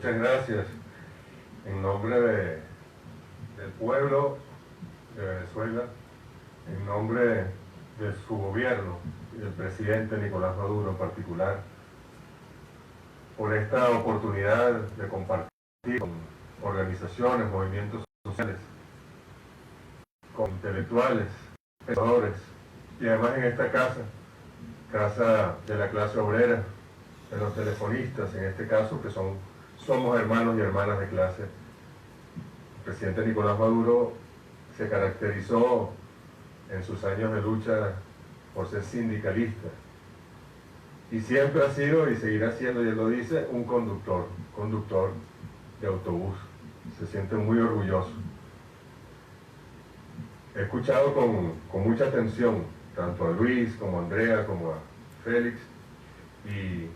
Muchas gracias. En nombre del pueblo de Venezuela, en nombre de su gobierno y del presidente Nicolás Maduro en particular, por esta oportunidad de compartir con organizaciones, movimientos sociales, con intelectuales, pensadores, y además en esta casa de la clase obrera, de los telefonistas, en este caso, que somos hermanos y hermanas de clase. El presidente Nicolás Maduro se caracterizó en sus años de lucha por ser sindicalista, y siempre ha sido y seguirá siendo, y él lo dice, un conductor de autobús. Se siente muy orgulloso. He escuchado con mucha atención tanto a Luis como a Andrea como a Félix, y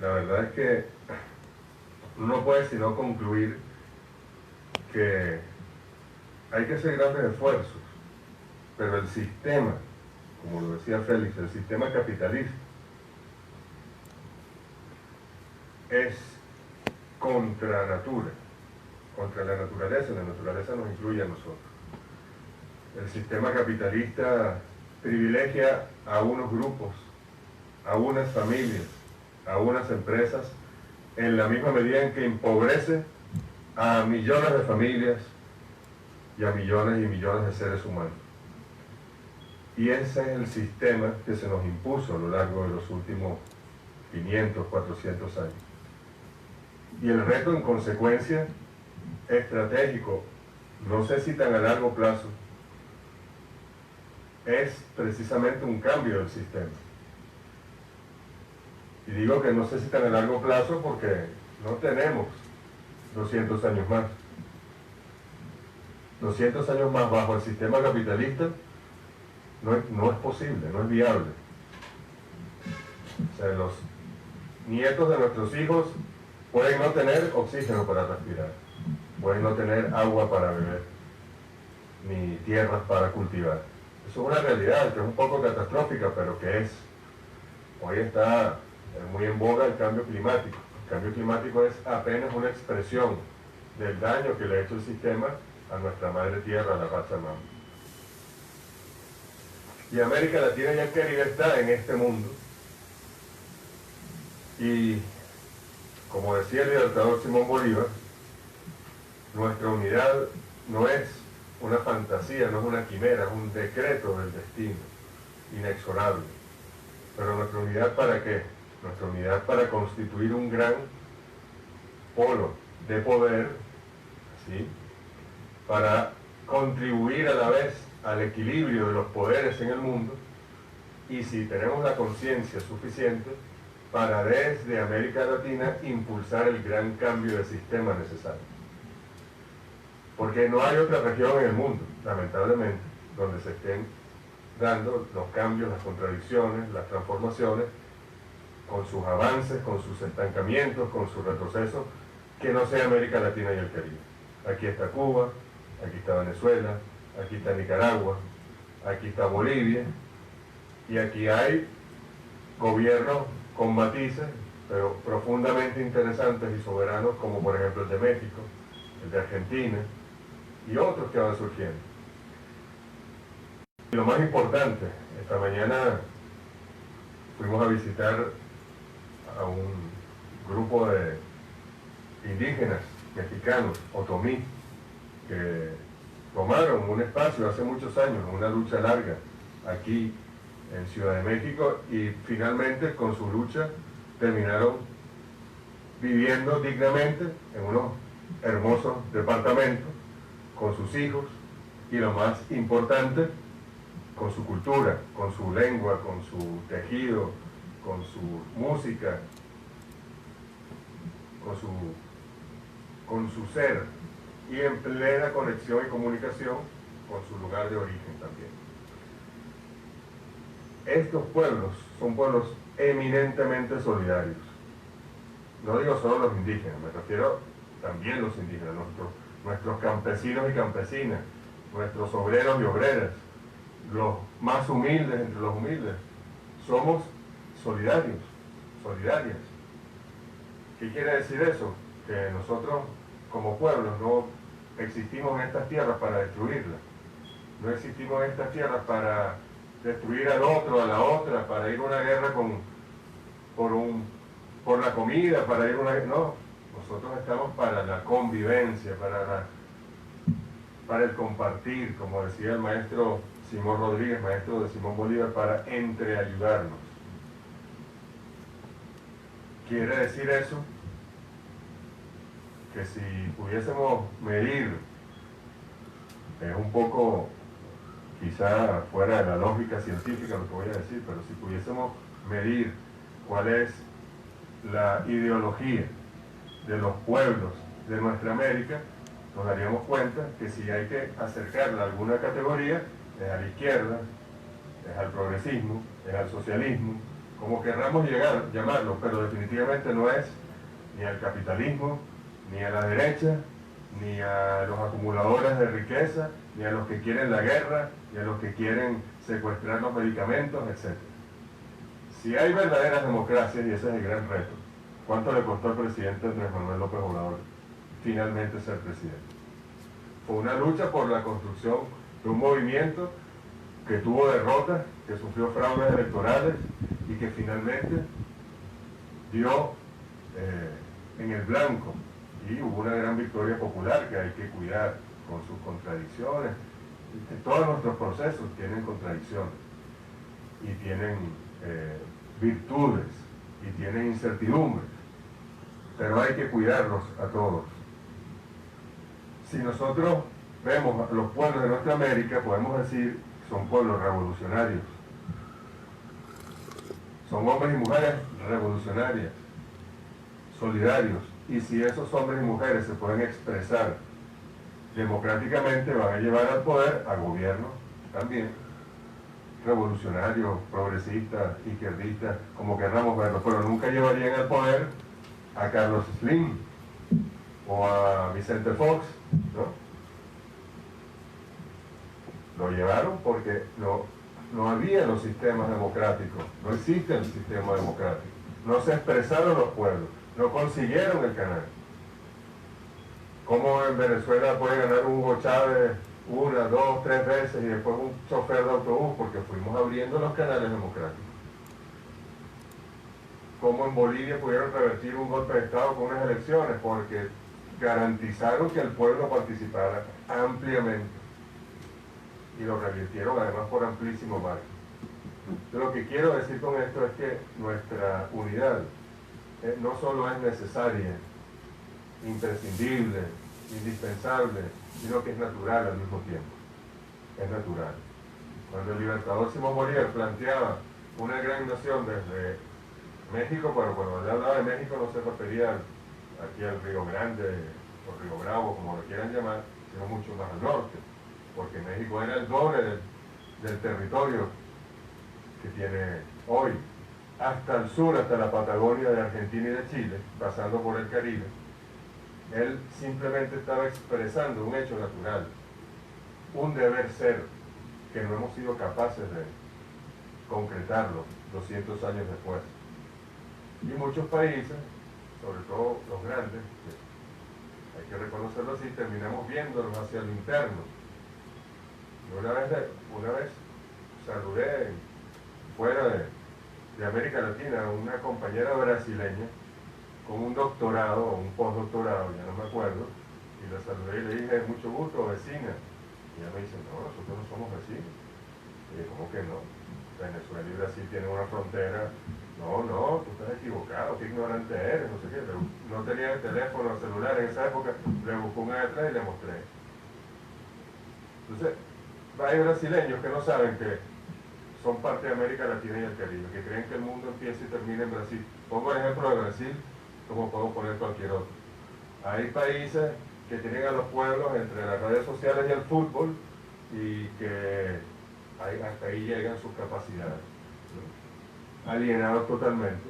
la verdad es que uno no puede sino concluir que hay que hacer grandes esfuerzos, pero el sistema, como lo decía Félix, el sistema capitalista es contra natura, contra la naturaleza nos incluye a nosotros. El sistema capitalista privilegia a unos grupos, a unas familias, a unas empresas, en la misma medida en que empobrece a millones de familias y a millones y millones de seres humanos. Y ese es el sistema que se nos impuso a lo largo de los últimos 500, 400 años. Y el reto, en consecuencia, estratégico, no sé si tan a largo plazo, es precisamente un cambio del sistema. Y digo que no sé si tan a largo plazo porque no tenemos 200 años más. 200 años más bajo el sistema capitalista no es posible, no es viable. O sea, los nietos de nuestros hijos pueden no tener oxígeno para respirar, pueden no tener agua para beber, ni tierras para cultivar. Eso es una realidad que es un poco catastrófica, pero que es. Hoy está muy en boga el cambio climático. El cambio climático es apenas una expresión del daño que le ha hecho el sistema a nuestra madre tierra, a la Pachamama. Y América Latina y el Caribe está en este mundo. Y, como decía el libertador Simón Bolívar, nuestra unidad no es una fantasía, no es una quimera, es un decreto del destino, inexorable. Pero nuestra unidad, ¿para qué? Nuestra unidad para constituir un gran polo de poder, ¿sí?, para contribuir a la vez al equilibrio de los poderes en el mundo, y si tenemos la conciencia suficiente, para desde América Latina impulsar el gran cambio de sistema necesario. Porque no hay otra región en el mundo, lamentablemente, donde se estén dando los cambios, las contradicciones, las transformaciones, con sus avances, con sus estancamientos, con sus retrocesos, que no sea América Latina y el Caribe. Aquí está Cuba, aquí está Venezuela, aquí está Nicaragua, aquí está Bolivia, y aquí hay gobiernos con matices, pero profundamente interesantes y soberanos, como por ejemplo el de México, el de Argentina, y otros que van surgiendo. Y lo más importante, esta mañana fuimos a visitar a un grupo de indígenas mexicanos, otomí, que tomaron un espacio hace muchos años, una lucha larga aquí en Ciudad de México, y finalmente con su lucha terminaron viviendo dignamente en unos hermosos departamentos con sus hijos, y lo más importante, con su cultura, con su lengua, con su tejido, con su música, con su ser, y en plena conexión y comunicación con su lugar de origen también. Estos pueblos son pueblos eminentemente solidarios. No digo solo los indígenas, me refiero también a los indígenas, nuestros campesinos y campesinas, nuestros obreros y obreras, los más humildes entre los humildes. Somos solidarios, solidarias. ¿Qué quiere decir eso? que nosotros como pueblos no existimos en estas tierras para destruirlas, no existimos en estas tierras para destruir al otro, a la otra, para ir a una guerra por la comida, para ir a una... No, nosotros estamos para la convivencia, para el compartir, como decía el maestro Simón Rodríguez, maestro de Simón Bolívar, para entreayudarnos. Quiere decir eso que si pudiésemos medir, es un poco quizá fuera de la lógica científica lo que voy a decir, pero si pudiésemos medir cuál es la ideología de los pueblos de nuestra América, nos daríamos cuenta que si hay que acercarla a alguna categoría, es a la izquierda, es al progresismo, es al socialismo, como querramos llamarlo, pero definitivamente no es ni al capitalismo, ni a la derecha, ni a los acumuladores de riqueza, ni a los que quieren la guerra, ni a los que quieren secuestrar los medicamentos, etc. Si hay verdaderas democracias, y ese es el gran reto, ¿cuánto le costó al presidente Andrés Manuel López Obrador finalmente ser presidente? Fue una lucha por la construcción de un movimiento que tuvo derrotas, que sufrió fraudes electorales y que finalmente dio en el blanco, y hubo una gran victoria popular que hay que cuidar con sus contradicciones. Todos nuestros procesos tienen contradicciones y tienen virtudes y tienen incertidumbres, pero hay que cuidarlos a todos. Si nosotros vemos a los pueblos de nuestra América, podemos decir que son pueblos revolucionarios. Son hombres y mujeres revolucionarias, solidarios. Y si esos hombres y mujeres se pueden expresar democráticamente, van a llevar al poder a gobiernos también revolucionarios, progresistas, izquierdistas, como querramos verlo, pero nunca llevarían al poder a Carlos Slim o a Vicente Fox, ¿no? Lo llevaron porque no había los sistemas democráticos, no existe el sistema democrático, no se expresaron los pueblos, no consiguieron el canal. ¿Cómo en Venezuela puede ganar Hugo Chávez una, dos, tres veces y después un chofer de autobús? Porque fuimos abriendo los canales democráticos. ¿Cómo en Bolivia pudieron revertir un golpe de Estado con unas elecciones? Porque garantizaron que el pueblo participara ampliamente y lo revirtieron además por amplísimo margen. Lo que quiero decir con esto es que nuestra unidad no solo es necesaria, imprescindible, indispensable, sino que es natural al mismo tiempo. Es natural. Cuando el libertador Simón Bolívar planteaba una gran nación desde México, pero cuando él hablaba de México no se refería aquí al Río Grande o Río Bravo, como lo quieran llamar, sino mucho más al norte, porque México era el doble del territorio que tiene hoy, hasta el sur, hasta la Patagonia de Argentina y de Chile, pasando por el Caribe. Él simplemente estaba expresando un hecho natural, un deber ser, que no hemos sido capaces de concretarlo 200 años después. Y muchos países, sobre todo los grandes, hay que reconocerlo así, terminamos viéndolos hacia lo interno. Y una vez saludé fuera de América Latina a una compañera brasileña con un doctorado o un postdoctorado, ya no me acuerdo, y la saludé y le dije, mucho gusto, vecina. Y ella me dice, no, nosotros no somos vecinos. Y dije, ¿cómo que no? Venezuela y Brasil tienen una frontera. No, tú estás equivocado, qué ignorante eres, no sé qué. No tenía el teléfono celular en esa época, le busco un atrás y le mostré. Entonces, hay brasileños que no saben que son parte de América Latina y el Caribe, que creen que el mundo empieza y termina en Brasil. Pongo el ejemplo de Brasil, como puedo poner cualquier otro. Hay países que tienen a los pueblos entre las redes sociales y el fútbol y que hasta ahí llegan sus capacidades, ¿no? Alienados totalmente.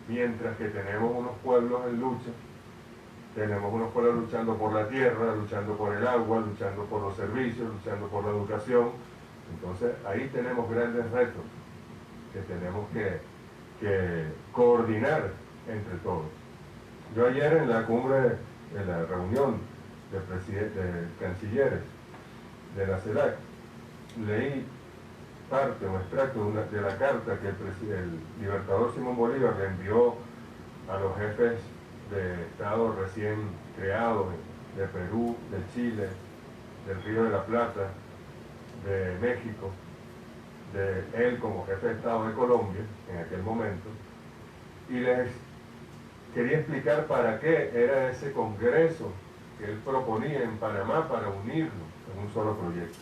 Mientras que tenemos unos pueblos en lucha, tenemos unos pueblos luchando por la tierra, luchando por el agua, luchando por los servicios, luchando por la educación. Entonces ahí tenemos grandes retos que tenemos que coordinar entre todos. Yo ayer en la cumbre, en la reunión de cancilleres de la CELAC, leí parte o extracto de la carta que el libertador Simón Bolívar le envió a los jefes de Estado recién creados de Perú, de Chile, del Río de la Plata, de México, de él como jefe de Estado de Colombia en aquel momento, y les quería explicar para qué era ese congreso que él proponía en Panamá para unirlo en un solo proyecto.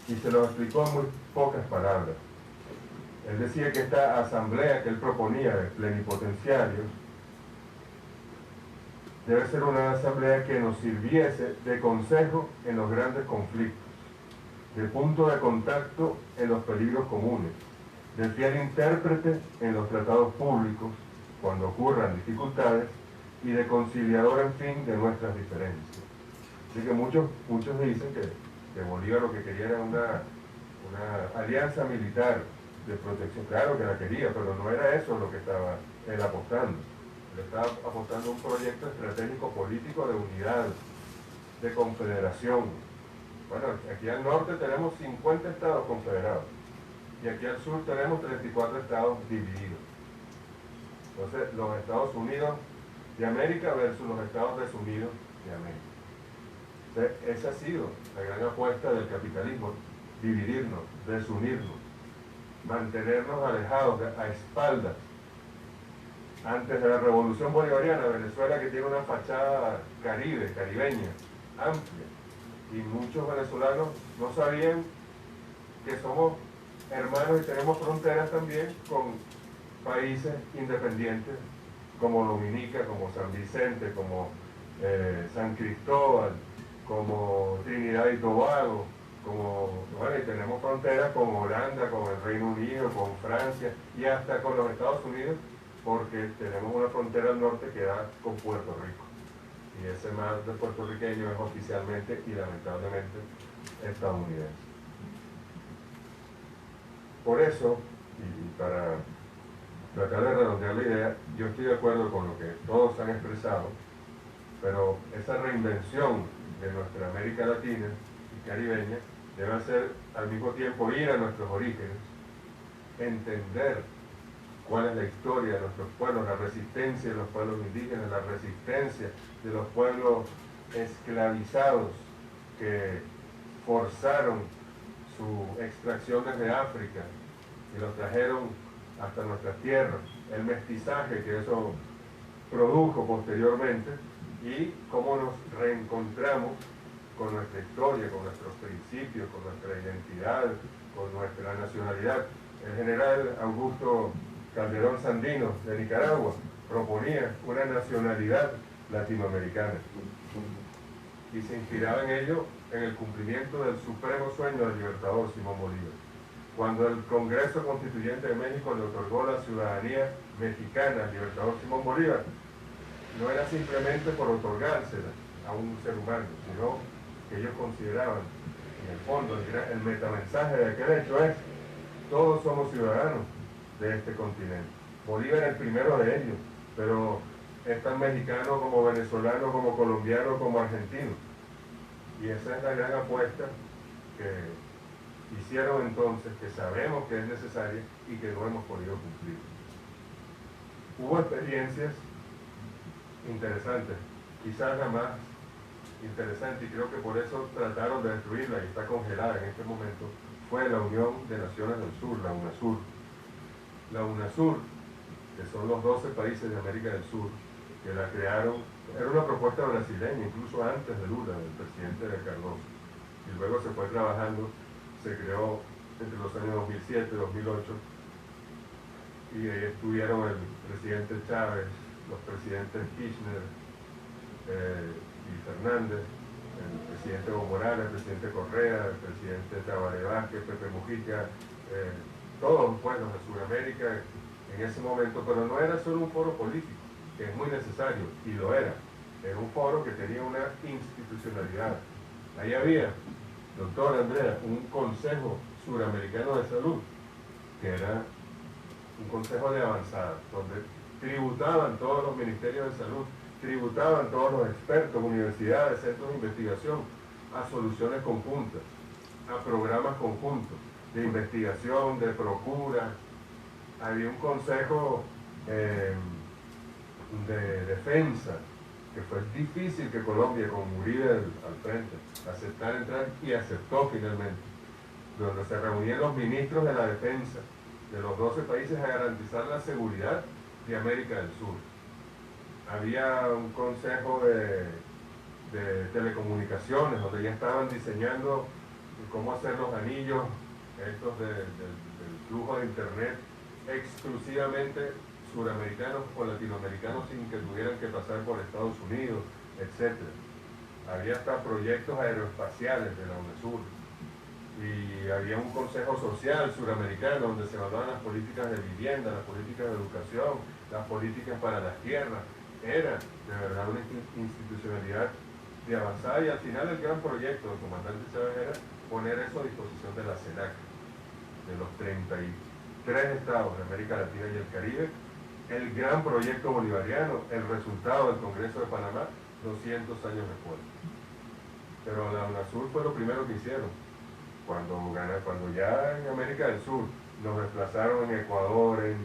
Y se lo explicó en muy pocas palabras. Él decía que esta asamblea que él proponía de plenipotenciarios debe ser una asamblea que nos sirviese de consejo en los grandes conflictos, de punto de contacto en los peligros comunes, de fiel intérprete en los tratados públicos cuando ocurran dificultades y de conciliador, en fin, de nuestras diferencias. Así que muchos dicen que Bolívar lo que quería era una alianza militar de protección. Claro que la quería, pero no era eso lo que estaba él apostando. Él estaba apostando a un proyecto estratégico político de unidad, de confederación. Bueno, aquí al norte tenemos 50 estados confederados y aquí al sur tenemos 34 estados divididos. Entonces, los Estados Unidos de América versus los Estados desunidos de América. Entonces, esa ha sido la gran apuesta del capitalismo, dividirnos, desunirnos, mantenernos alejados, a espaldas. Antes de la Revolución Bolivariana, Venezuela, que tiene una fachada caribeña, amplia, y muchos venezolanos no sabían que somos hermanos y tenemos fronteras también con países independientes como Dominica, como San Vicente, como San Cristóbal, como Trinidad y Tobago, bueno, y tenemos fronteras con Holanda, con el Reino Unido, con Francia y hasta con los Estados Unidos, porque tenemos una frontera al norte que da con Puerto Rico. Y ese mar de puertorriqueño es oficialmente y lamentablemente estadounidense. Por eso, y para tratar de redondear la idea, yo estoy de acuerdo con lo que todos han expresado, pero esa reinvención de nuestra América Latina y caribeña debe hacer al mismo tiempo ir a nuestros orígenes, entender cuál es la historia de nuestros pueblos, la resistencia de los pueblos indígenas, la resistencia de los pueblos esclavizados que forzaron su extracción desde África y los trajeron hasta nuestras tierras, el mestizaje que eso produjo posteriormente y cómo nos reencontramos con nuestra historia, con nuestros principios, con nuestra identidad, con nuestra nacionalidad. El general Augusto Calderón Sandino de Nicaragua proponía una nacionalidad latinoamericana y se inspiraba en ello en el cumplimiento del supremo sueño del libertador Simón Bolívar. Cuando el Congreso Constituyente de México le otorgó la ciudadanía mexicana al libertador Simón Bolívar, no era simplemente por otorgársela a un ser humano, sino que ellos consideraban, en el fondo, el metamensaje de aquel hecho es: todos somos ciudadanos de este continente. Bolívar es el primero de ellos, pero es tan mexicano como venezolano, como colombiano, como argentino. Y esa es la gran apuesta que hicieron entonces, que sabemos que es necesaria y que no hemos podido cumplir. Hubo experiencias interesantes, quizás la más interesante, y creo que por eso trataron de destruirla y está congelada en este momento, fue la Unión de Naciones del Sur, la UNASUR. La UNASUR, que son los 12 países de América del Sur, que la crearon, era una propuesta brasileña, incluso antes de Lula, del presidente de Cardoso, y luego se fue trabajando, se creó entre los años 2007 y 2008, y ahí estuvieron el presidente Chávez, los presidentes Kirchner y Fernández, el presidente Evo Morales, el presidente Correa, el presidente Tabaré Vázquez, Pepe Mujica, todos pueblos de Sudamérica en ese momento, pero no era solo un foro político, que es muy necesario, y lo era un foro que tenía una institucionalidad. Ahí había, doctor Andrea, un Consejo Suramericano de Salud, que era un consejo de avanzada, donde tributaban todos los ministerios de salud, tributaban todos los expertos, universidades, centros de investigación, a soluciones conjuntas, a programas conjuntos de investigación, de procura. Había un consejo de defensa, que fue difícil que Colombia, con Uribe al frente, aceptara entrar, y aceptó finalmente, donde se reunían los ministros de la defensa de los 12 países a garantizar la seguridad de América del Sur. Había un consejo de telecomunicaciones, donde ya estaban diseñando cómo hacer los anillos estos del flujo de internet exclusivamente suramericanos o latinoamericanos, sin que tuvieran que pasar por Estados Unidos, etc. Había hasta proyectos aeroespaciales de la UNASUR, y había un consejo social suramericano donde se evaluaban las políticas de vivienda, las políticas de educación, las políticas para las tierras. Era de verdad una institucionalidad de avanzada, y al final el gran proyecto del comandante Chávez era poner eso a disposición de la CELAC, de los 33 estados de América Latina y el Caribe, el gran proyecto bolivariano, el resultado del Congreso de Panamá 200 años después. Pero la UNASUR fue lo primero que hicieron. Cuando ya en América del Sur nos desplazaron en Ecuador, en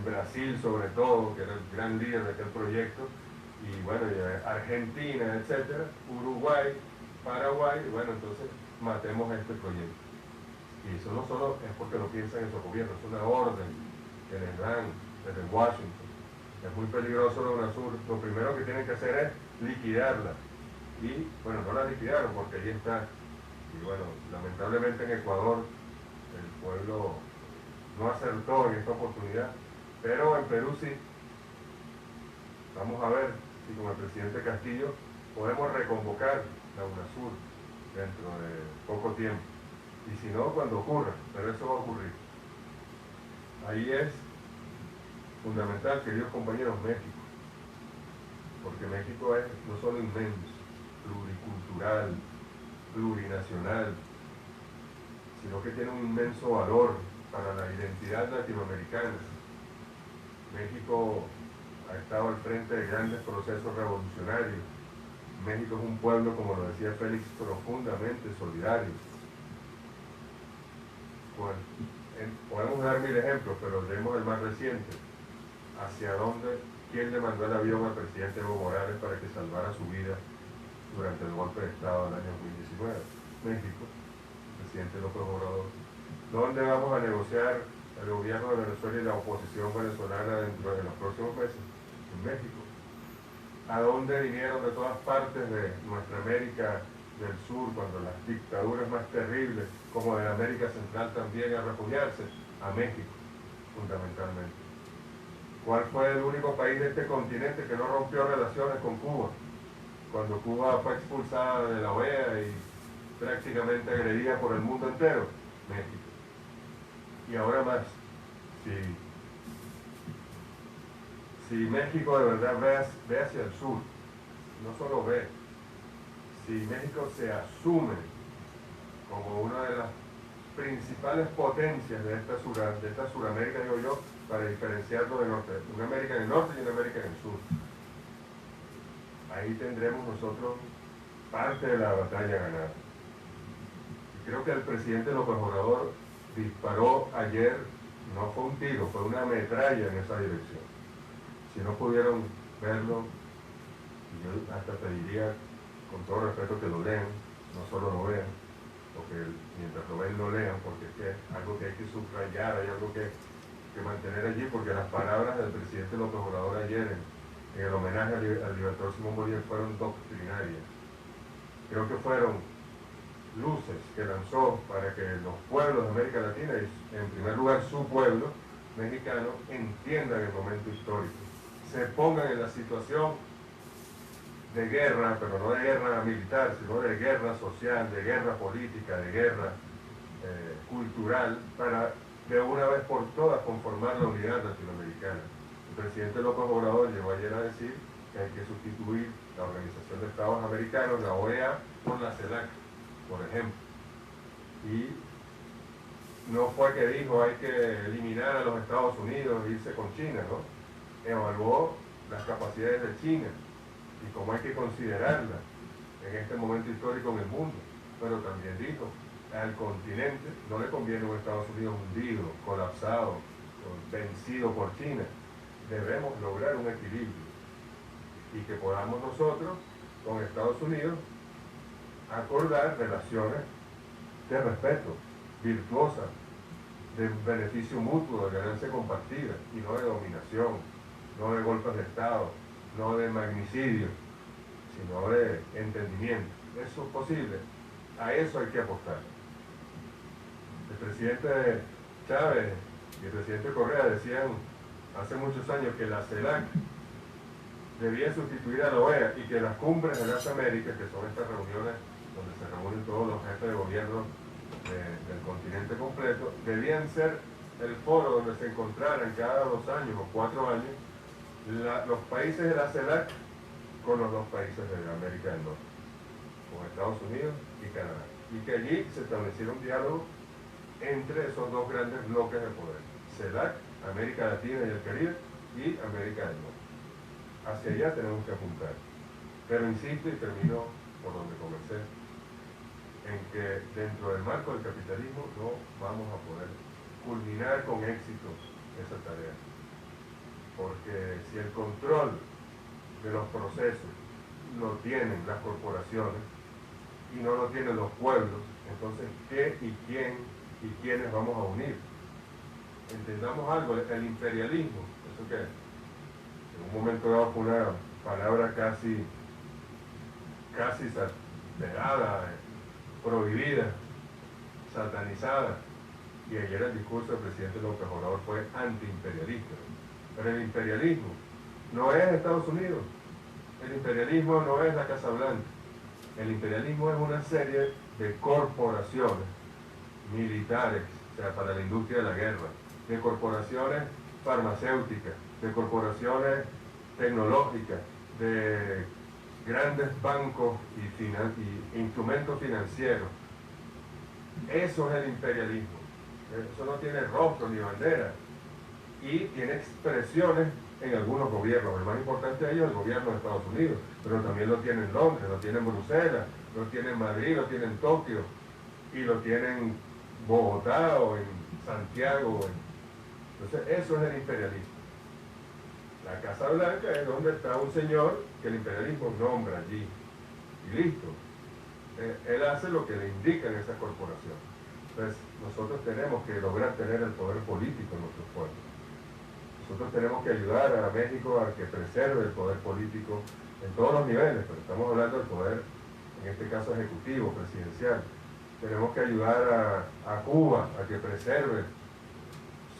Brasil sobre todo, que era el gran líder de aquel proyecto, y bueno, Argentina, etcétera, Uruguay, Paraguay, bueno, entonces matemos este proyecto. Y eso no solo es porque lo piensan en su gobierno, es una orden que les dan desde Washington. Es muy peligroso la UNASUR. Lo primero que tienen que hacer es liquidarla. Y bueno, no la liquidaron porque ahí está. Y bueno, lamentablemente en Ecuador el pueblo no acertó en esta oportunidad, pero en Perú sí. Vamos a ver si con el presidente Castillo podemos reconvocar la UNASUR dentro de poco tiempo. Y si no, cuando ocurra, pero eso va a ocurrir. Ahí es fundamental, queridos compañeros, México. Porque México es no solo inmenso, pluricultural, plurinacional, sino que tiene un inmenso valor para la identidad latinoamericana. México ha estado al frente de grandes procesos revolucionarios. México es un pueblo, como lo decía Félix, profundamente solidario. Bueno, podemos dar 1000 ejemplos, pero leemos el más reciente. ¿Quién le mandó el avión al presidente Evo Morales para que salvara su vida durante el golpe de Estado del año 2019? México, el presidente López Obrador. ¿Dónde vamos a negociar el gobierno de Venezuela y la oposición venezolana dentro de los próximos meses? En México. ¿A dónde vinieron de todas partes de nuestra América del Sur, cuando las dictaduras más terribles, como de América Central también, a refugiarse? A México, fundamentalmente. ¿Cuál fue el único país de este continente que no rompió relaciones con Cuba? Cuando Cuba fue expulsada de la OEA y prácticamente agredida por el mundo entero. México. Y ahora más, si México de verdad ve hacia el sur, no solo ve, si México se asume como una de las principales potencias de esta Suramérica, digo yo, para diferenciarlo de norte, una América en el norte y una América en el sur, ahí tendremos nosotros parte de la batalla ganada. Y creo que el presidente López Obrador disparó ayer, no fue un tiro, fue una metralla en esa dirección. Si no pudieron verlo, yo hasta pediría, con todo respeto, que lo lean, no solo lo vean, porque mientras lo ven lo lean, porque es que algo que hay que subrayar, hay algo que mantener allí, porque las palabras del presidente López Obrador ayer en el homenaje al libertador Simón Bolívar fueron doctrinarias. Creo que fueron luces que lanzó para que los pueblos de América Latina, y en primer lugar su pueblo mexicano, entiendan el momento histórico, se pongan en la situación de guerra, pero no de guerra militar, sino de guerra social, de guerra política, de guerra cultural, para de una vez por todas conformar la unidad latinoamericana. El presidente López Obrador llegó ayer a decir que hay que sustituir la Organización de Estados Americanos, la OEA, por la CELAC, por ejemplo. Y no fue que dijo hay que eliminar a los Estados Unidos e irse con China, ¿no? Evaluó las capacidades de China y cómo hay que considerarlas en este momento histórico en el mundo, pero también dijo, al continente no le conviene un Estados Unidos hundido, colapsado, vencido por China. Debemos lograr un equilibrio y que podamos nosotros con Estados Unidos acordar relaciones de respeto, virtuosas, de beneficio mutuo, de ganancia compartida y no de dominación, no de golpes de Estado, no de magnicidio, sino de entendimiento. ¿Eso es posible? A eso hay que apostar. El presidente Chávez y el presidente Correa decían hace muchos años que la CELAC debía sustituir a la OEA y que las cumbres de las Américas, que son estas reuniones donde se reúnen todos los jefes de gobierno del continente completo, debían ser el foro donde se encontraran cada 2 años o 4 años los países de la CELAC con los 2 países de América del Norte, con Estados Unidos y Canadá, y que allí se estableciera un diálogo entre esos 2 grandes bloques de poder, CELAC, América Latina y el Caribe, y América del Norte. Hacia allá tenemos que apuntar. Pero insisto y termino por donde comencé, en que dentro del marco del capitalismo no vamos a poder culminar con éxito esa tarea. Porque si el control de los procesos lo tienen las corporaciones y no lo tienen los pueblos, entonces ¿qué y quién y quiénes vamos a unir? Entendamos algo, el imperialismo, ¿eso qué es? En un momento dado fue una palabra casi satanizada, prohibida, satanizada, y ayer el discurso del presidente López Obrador fue antiimperialista. Pero el imperialismo no es Estados Unidos, el imperialismo no es la Casa Blanca, el imperialismo es una serie de corporaciones militares, o sea, para la industria de la guerra, de corporaciones farmacéuticas, de corporaciones tecnológicas, de grandes bancos y instrumentos financieros. Eso es el imperialismo. Eso no tiene rostro ni bandera y tiene expresiones en algunos gobiernos. El más importante de ellos es el gobierno de Estados Unidos, pero también lo tiene en Londres, lo tiene en Bruselas, lo tiene en Madrid, lo tiene en Tokio y lo tiene en Bogotá o en Santiago. Entonces eso es el imperialismo. La Casa Blanca es donde está un señor que el imperialismo nombra allí y listo. Él hace lo que le indican esas corporaciones. Entonces nosotros tenemos que lograr tener el poder político en nuestros pueblos. Nosotros tenemos que ayudar a México a que preserve el poder político en todos los niveles, pero estamos hablando del poder, en este caso ejecutivo, presidencial. Tenemos que ayudar a Cuba a que preserve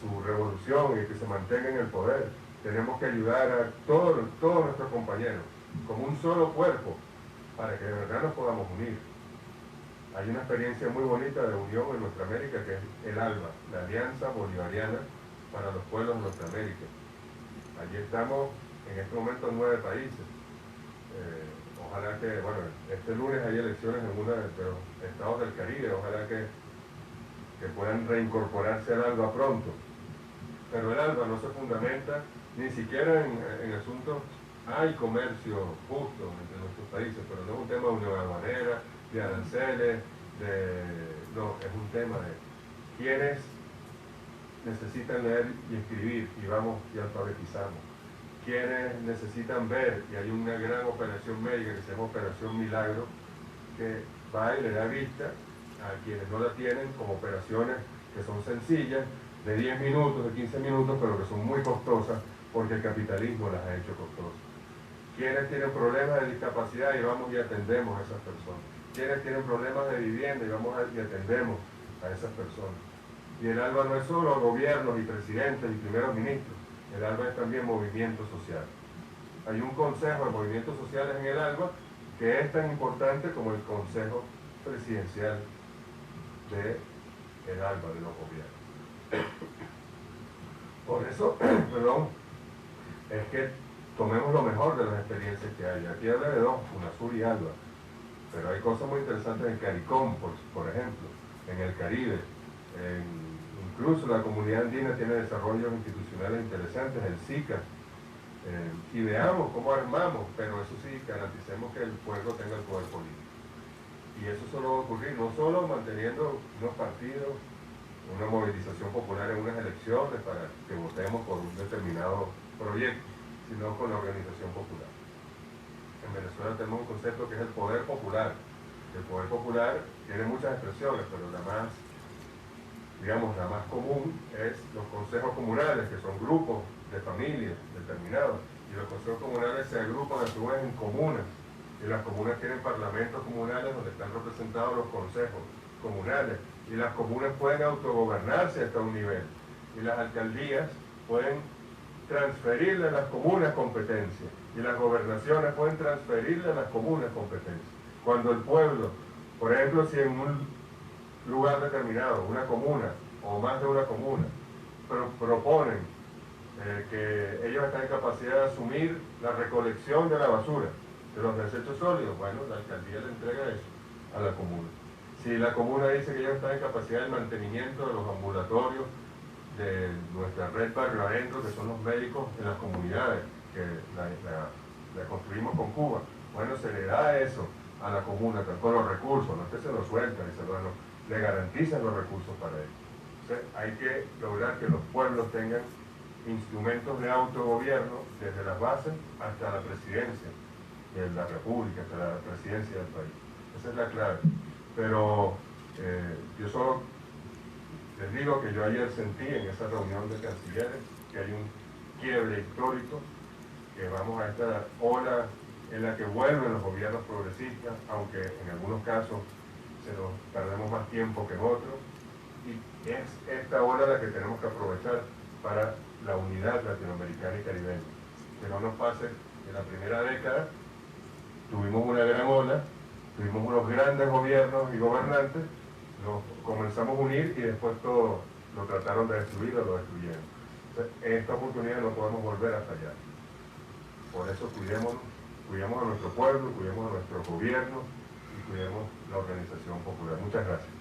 su revolución y que se mantenga en el poder. Tenemos que ayudar a todos nuestros compañeros, como un solo cuerpo, para que de verdad nos podamos unir. Hay una experiencia muy bonita de unión en nuestra América, que es el ALBA, la Alianza Bolivariana para los Pueblos de Nuestra América. Allí estamos, en este momento, 9 países. Ojalá que, bueno, este lunes hay elecciones en uno de los estados del Caribe, ojalá que puedan reincorporarse al ALBA pronto. Pero el ALBA no se fundamenta ni siquiera en asuntos, hay comercio justo entre nuestros países, pero no es un tema de unión aduanera, de aranceles, no, es un tema de quienes necesitan leer y escribir y vamos y alfabetizamos, quienes necesitan ver, y hay una gran operación médica que se llama Operación Milagro, que va y le da vista a quienes no la tienen, como operaciones que son sencillas, de 10 minutos, de 15 minutos, pero que son muy costosas porque el capitalismo las ha hecho costosas. Quienes tienen problemas de discapacidad y vamos y atendemos a esas personas. Quienes tienen problemas de vivienda y vamos y atendemos a esas personas. Y el ALBA no es solo gobiernos y presidentes y primeros ministros, el ALBA es también movimiento social. Hay un consejo de movimientos sociales en el ALBA que es tan importante como el consejo presidencial del ALBA, de los gobiernos. Por eso, perdón, es que tomemos lo mejor de las experiencias que hay. Aquí habla de 2, UNASUR y ALBA, pero hay cosas muy interesantes en CARICOM, por ejemplo, en el Caribe, en Incluso la comunidad andina tiene desarrollos institucionales interesantes, el SICA, y veamos cómo armamos, pero eso sí, garanticemos que el pueblo tenga el poder político. Y eso solo va a ocurrir no solo manteniendo unos partidos, una movilización popular en unas elecciones para que votemos por un determinado proyecto, sino con la organización popular. En Venezuela tenemos un concepto que es el poder popular. El poder popular tiene muchas expresiones, pero la más, digamos, la más común es los consejos comunales, que son grupos de familias determinados, y los consejos comunales se agrupan a su vez en comunas, y las comunas tienen parlamentos comunales donde están representados los consejos comunales, y las comunas pueden autogobernarse hasta un nivel, y las alcaldías pueden transferirle a las comunas competencias, y las gobernaciones pueden transferirle a las comunas competencias. Cuando el pueblo, por ejemplo, si en un lugar determinado, una comuna o más de una comuna, proponen que ellos están en capacidad de asumir la recolección de la basura, de los desechos sólidos, bueno, la alcaldía le entrega eso a la comuna. Si la comuna dice que ellos están en capacidad del mantenimiento de los ambulatorios de nuestra red barrio adentro, que son los médicos en las comunidades, que la construimos con Cuba, bueno, se le da eso a la comuna, con los recursos, no es que se lo sueltan y se lo dan, le garantizan los recursos para ello. Entonces, hay que lograr que los pueblos tengan instrumentos de autogobierno desde las bases hasta la presidencia de la República, hasta la presidencia del país. Esa es la clave. Pero yo solo les digo que yo ayer sentí en esa reunión de cancilleres que hay un quiebre histórico, que vamos a esta ola en la que vuelven los gobiernos progresistas, aunque en algunos casos nos perdemos más tiempo que en otros, y es esta ola la que tenemos que aprovechar para la unidad latinoamericana y caribeña. Que no nos pase en la primera década, tuvimos una gran ola, tuvimos unos grandes gobiernos y gobernantes, nos comenzamos a unir y después todo lo trataron de destruir o lo destruyeron. Entonces, en esta oportunidad no podemos volver a fallar. Por eso cuidemos a nuestro pueblo, cuidemos a nuestro gobierno y cuidemos la organización popular. Muchas gracias.